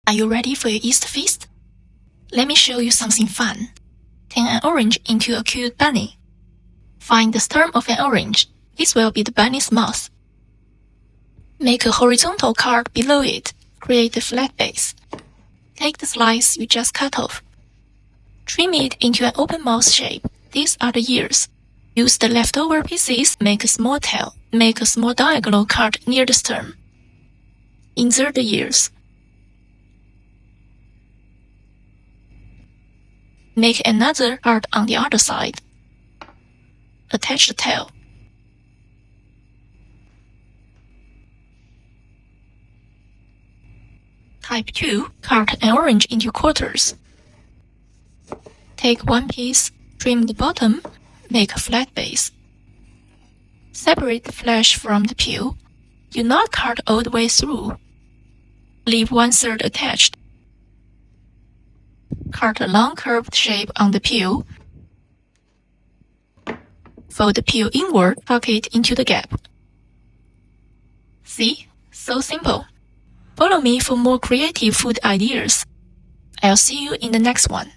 Are you ready for your Easter feast? Let me show you something fun. Turn an orange into a cute bunny. Find the stem of an orange. This will be the bunny's mouth. Make a horizontal card below it. Create a flat base. Take the slice you just cut off. Trim it into an open mouth shape. These are the ears. Use the leftover pieces, make a small tail. Make a small diagonal cut near the stem. Insert the ears. Make another cut on the other side. Attach the tail. Type 2. Cut an orange into quarters. Take one piece, trim the bottom, make a flat base. Separate the flesh from the peel. Do not cut all the way through. Leave 1/3 attached. Cut a long curved shape on the peel. Fold the peel inward, tuck it into the gap. See? So simple. Follow me for more creative food ideas. I'll see you in the next one.